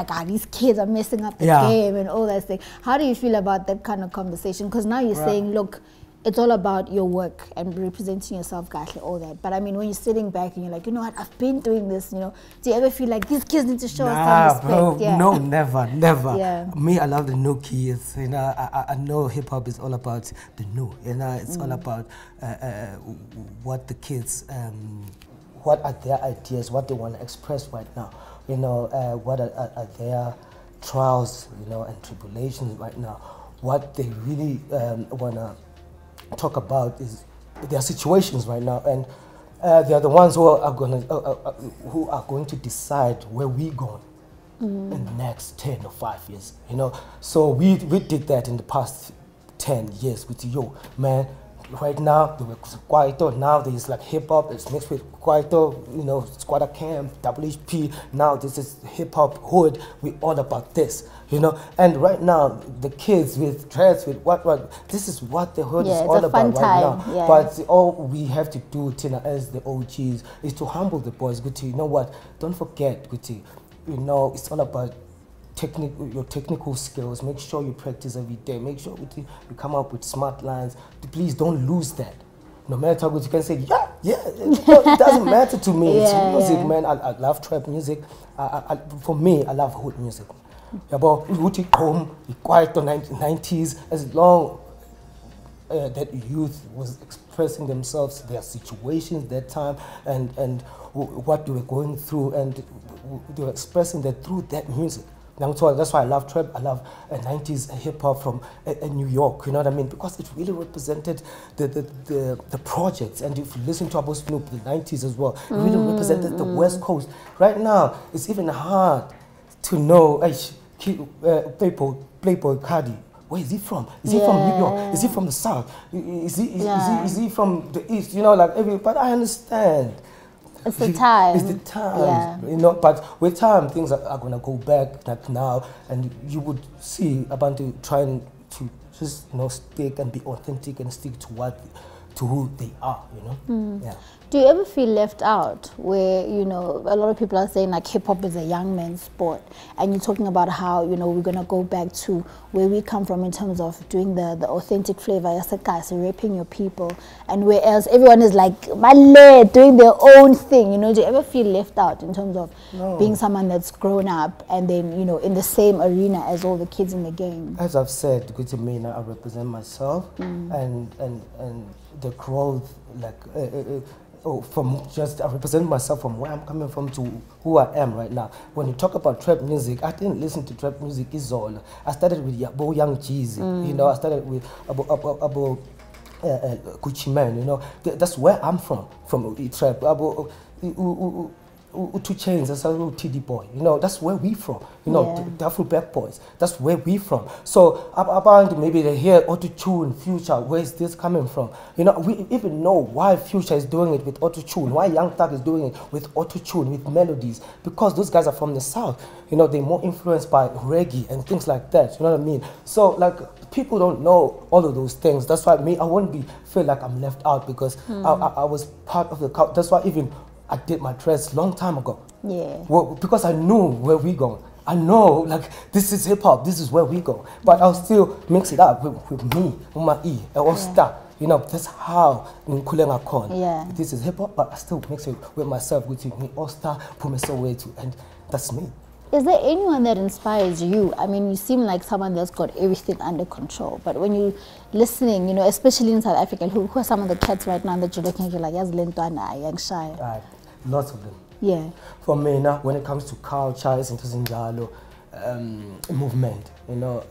like, these kids are messing up the game and all that thing. How do you feel about that kind of conversation? Because now you're saying, look, it's all about your work and representing yourself, all that. But I mean, when you're sitting back and you're like, you know what, I've been doing this, you know, do you ever feel like these kids need to show us some respect? Bro, no, never. Me, I love the new kids. You know, I know hip hop is all about the new. You know, it's all about what the kids, what are their ideas, what they want to express right now. You know, what are their trials, you know, and tribulations right now. What they really want to talk about is their situations right now, and they are the ones who are going to decide where we going in the next 10 or 5 years. You know, so we did that in the past 10 years with yo, man. Right now, there was Kwaito, now there's like hip-hop, it's mixed with Kwaito, you know, Squatter Camp, WHP, now this is hip-hop hood, we all about this, you know, and right now, the kids with dreads, with what, this is what the hood is all about right now, but all we have to do, Tina, as the OGs, is to humble the boys, but you know what, don't forget, you know, it's all about your technical skills. Make sure you practice every day. Make sure you come up with smart lines. Please don't lose that. No matter what you can say, it doesn't matter to me. It's music, man. I love trap music. For me, I love hood music. About home, quiet on 90s, as long that youth was expressing themselves, their situations, their time, and what they were going through, and they were expressing that through that music. That's why I love trap. I love 90s hip hop from New York. You know what I mean? Because it really represented the projects. And if you listen to Abu Snoop, the 90s as well, it really represented the West Coast. Right now, it's even hard to know. Playboy Cardi. Where is he from? Is he from New York? Is he from the South? Is he from the East? You know, like but I understand. It's the time. It's the time, you know. But with time, things are gonna go back like now, and you would see Abantu trying to just, you know, stick and be authentic and stick to who they are, you know. Yeah. Do you ever feel left out where, you know, a lot of people are saying like hip hop is a young man's sport, and you're talking about how, you know, we're going to go back to where we come from in terms of doing the authentic flavor, so rapping your people, and whereas everyone is like, Malay, doing their own thing, you know. Do you ever feel left out in terms of being someone that's grown up and then, you know, in the same arena as all the kids in the game? As I've said, good to me, now I represent myself and the growth, like, from just, I represent myself from where I'm coming from to who I am right now. When you talk about trap music, I didn't listen to trap music is all. I started with Yabo Young Jeezy, you know, I started with Gucci Mane, you know. That's where I'm from trap. Two Chains, that's a little TD Boy, you know, that's where we from, you know, Duffel Back Boys, that's where we from. So about maybe they hear auto-tune, Future, where is this coming from? You know, we even know why Future is doing it with auto-tune, why Young Thug is doing it with auto-tune, with melodies, because those guys are from the South, you know, they're more influenced by reggae and things like that, you know what I mean? So, like, people don't know all of those things. That's why I won't feel like I'm left out, because I was part of the culture. That's why even I did my dress long time ago. Well, because I knew where we going. I know, like, this is hip hop, this is where we go. But I'll still mix it up with me, with my E, and all stuff. You know, that's how Nkulenga Kon. This is hip hop, but I still mix it with myself, with me, all star, put me so too, and that's me. Is there anyone that inspires you? I mean, you seem like someone that's got everything under control, but when you're listening, you know, especially in South Africa, who are some of the cats right now that you're looking at, you're like, yes, Lentwana, Young Shy? Lots of them. For me now, when it comes to culture, it's Zinjalo, movement. You know,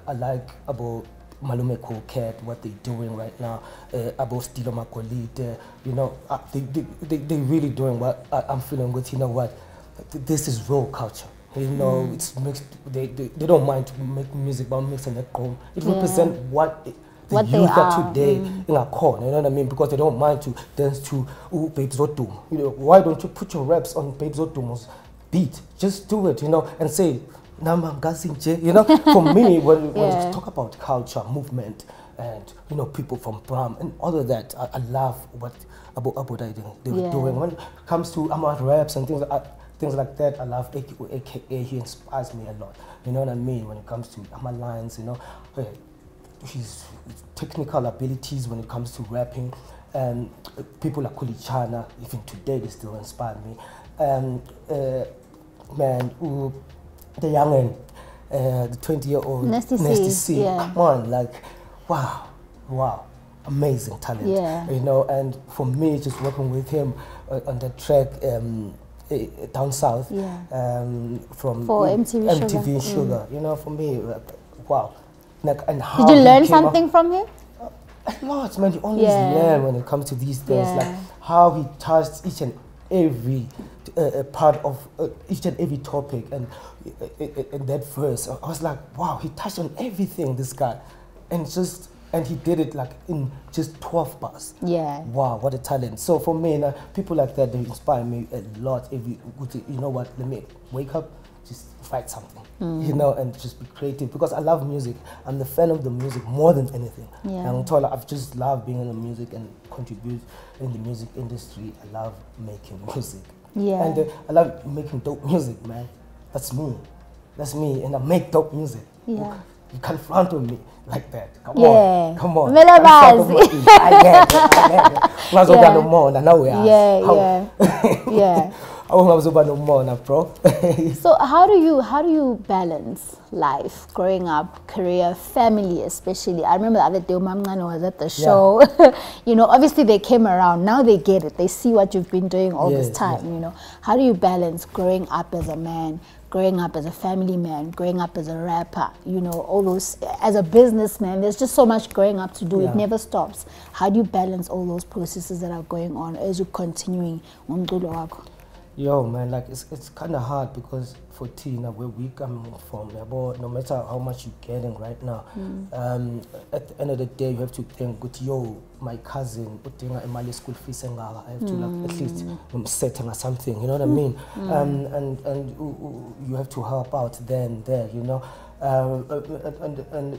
I like about Malume Cool Cat, what they're doing right now, about Stilo Makolite. You know, they really doing what I'm feeling good. You know what? This is real culture. You know, it's mixed. They don't mind to make music, but mixing it. It represents what the youth are today in a corner, you know what I mean? Because they don't mind to dance to Babes Otum. You know, why don't you put your raps on Babes Otum's beat? Just do it, you know, and say, Nama Gazinche. You know, for me, when you talk about culture, movement, and, you know, people from Bram and all of that, I love what about they were doing. When it comes to Ahmad raps and things, things like that. I love AKA. He inspires me a lot. You know what I mean? When it comes to my lines, you know, his technical abilities when it comes to rapping, and people like Kulichana, even today they still inspire me. Man, the youngin, the 20-year-old Nasty C. Yeah. Come on, like, wow, amazing talent. Yeah. You know, and for me, just working with him on the track down south, from MTV Sugar. You know, for me, wow. Like, and how did you learn something from him? Lots, man. You always learn when it comes to these things, like how he touched each and every part of each and every topic, and in that verse, I was like, wow, he touched on everything, this guy, and he did it like in just 12 bars. Yeah. Wow, what a talent. So for me, people like that, they inspire me a lot. You know what, let me wake up, just write something, you know, and just be creative, because I love music. I'm the fan of the music more than anything. Yeah. And I've just loved being in the music and contribute in the music industry. I love making music. Yeah. And I love making dope music, man. That's me. That's me, and I make dope music. Yeah. You can't front with me like that. Come on. Come on. Yeah. So how do you balance life, growing up, career, family especially? I remember the other day Mamngane was at the show. You know, obviously they came around, now they get it, they see what you've been doing all this time. You know, how do you balance growing up as a man, growing up as a family man, growing up as a rapper, you know, all those, as a businessman? There's just so much growing up to do. It never stops. How do you balance all those processes that are going on as you're continuing on umculo wakho? Yo, man, like it's kind of hard, because for Tina, where we coming from, no matter how much you're getting right now, at the end of the day, you have to think, yo, my cousin, my school fees, I have to like at least setting or something, you know what I mean? And you have to help out then there, you know. And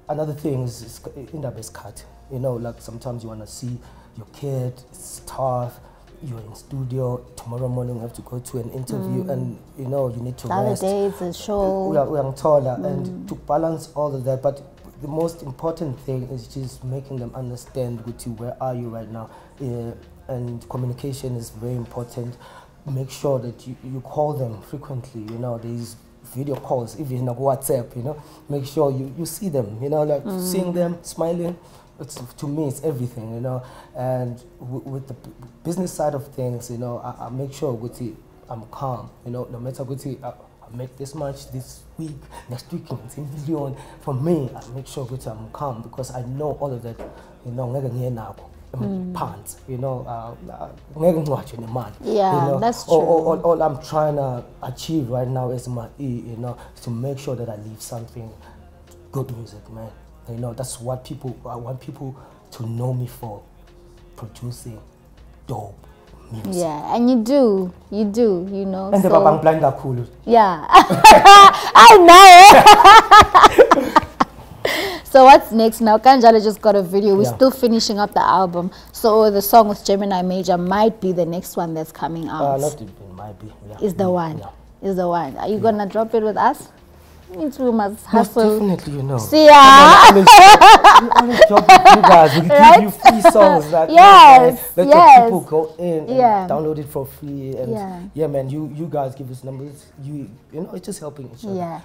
another thing is in the best cut, you know, like sometimes you want to see your kid, it's tough. You're in studio, tomorrow morning you have to go to an interview, and you know you need to rest. The other day it's a show. We are taller, and to balance all of that. But the most important thing is just making them understand with you, where are you right now, and communication is very important. Make sure that you call them frequently. You know, these video calls, even on WhatsApp. You know, make sure you see them. You know, like seeing them, smiling. To me, it's everything, you know. And with the business side of things, you know, I make sure I'm calm, you know. No matter what, I make this much this week, next week it's a million. For me, I make sure I'm calm, because I know all of that, you know. Pants, you know, yeah, that's true. All I'm trying to achieve right now is you know, to make sure that I leave something good music, man. You know, that's what I want people to know me for, producing dope music. Yeah, and you do, you know. And the cool. Yeah, I know. So what's next now? Kanjalo just got a video. We're still finishing up the album. So the song with Gemini Major might be the next one that's coming out. Not even, might be. Yeah. Is the one. Yeah. Is the one. Are you gonna drop it with us? Means we must hustle. Most definitely, you know. See ya. We always job with you guys. We give you free songs. Like, let your people go in and download it for free. And yeah, man, you guys give us numbers. You know, it's just helping each other. Yeah.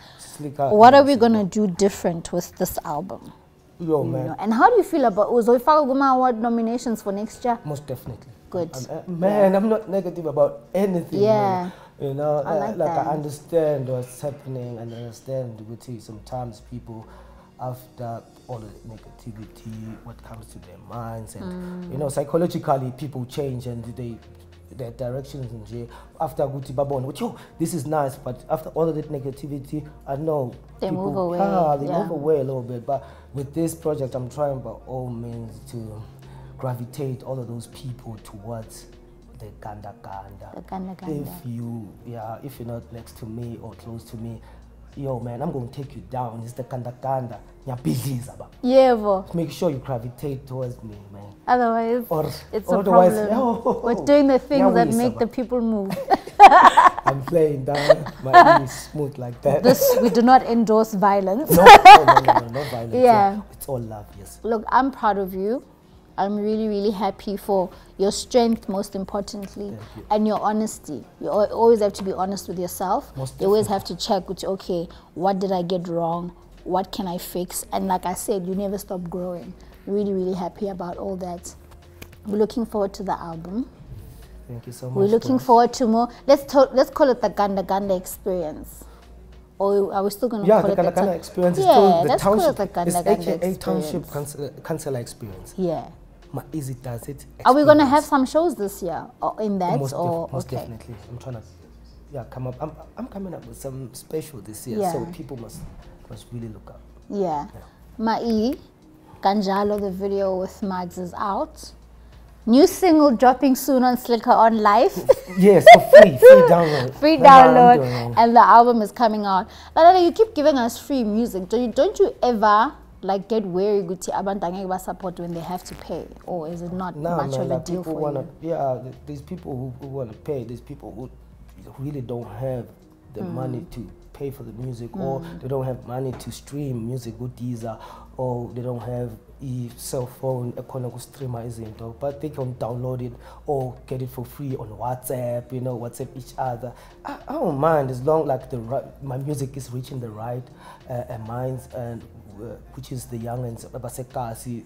What are we gonna do different with this album? Yo, man. Know? And how do you feel about Uzoifaka Guma Award nominations for next year? Most definitely. Good. Man, I'm not negative about anything. Yeah. Man. You know, I I understand what's happening, and I understand sometimes people, after all the negativity, what comes to their minds, and you know, psychologically people change, and their directions and after Guti Babon, yo, this is nice, but after all of that negativity, I know they people move away. They move away a little bit. But with this project, I'm trying by all means to gravitate all of those people towards the Ganda. The Ganda. If you're not next to me or close to me, yo man, I'm going to take you down. It's the kanda. Yeah, make sure you gravitate towards me, man. Otherwise, it's a otherwise, problem. We're doing the things that make the people move. I'm playing down my ears smooth like that. We do not endorse violence. No violence. Yeah. It's all love, yes. Look, I'm proud of you. I'm really, really happy for your strength, most importantly, and your honesty. You always have to be honest with yourself. You always have to check with, okay, what did I get wrong? What can I fix? And like I said, you never stop growing. Really, really happy about all that. We're looking forward to the album. Thank you so much. We're looking forward to more. Let's call it the Ganda experience. Or are we still going to call it the Ganda experience? Yeah, is still the let's township, call it the Ganda experience. Township councillor experience. Yeah. Easy does it. Are we going to have some shows this year in that? Most definitely. I'm trying to come up. I'm coming up with some special this year, so people must really look up. Yeah. Mai Kanjalo, the video with Mags is out. New single dropping soon on Slicker on Live. Yes, for free download. Free download, and the album is coming out. Lalala, you keep giving us free music. Don't you ever like get weary good to abandon support when they have to pay, or is it not much of a deal for you? Yeah, these people who want to pay, these people who really don't have the money to pay for the music, or they don't have money to stream music with Deezer, or they don't have a cell phone streamer isn't, but they can download it or get it for free on WhatsApp, WhatsApp each other. I don't mind as long like my music is reaching the right minds, and which is the youngins,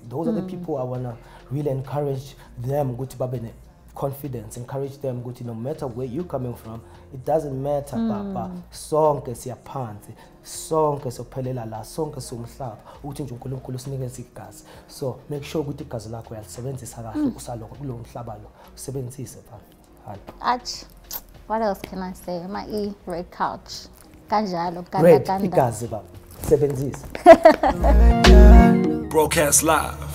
those are the people I wanna really encourage them go to confidence, encourage them go to no matter where you're coming from, it doesn't matter, papa sonke siyaphansi, sonke sophelela la, sonke somhlaba ukuthi nje uNkulunkulu usinikeza igazi. So make sure ukuthi igazi lakho uyalisebenzisa kahle usaloko kulo mhlaba lo usebenzise pha. What else can I say? My red couch. Kanjalo, Ganda. Igazi ba. Sebenzisa. Broadcast live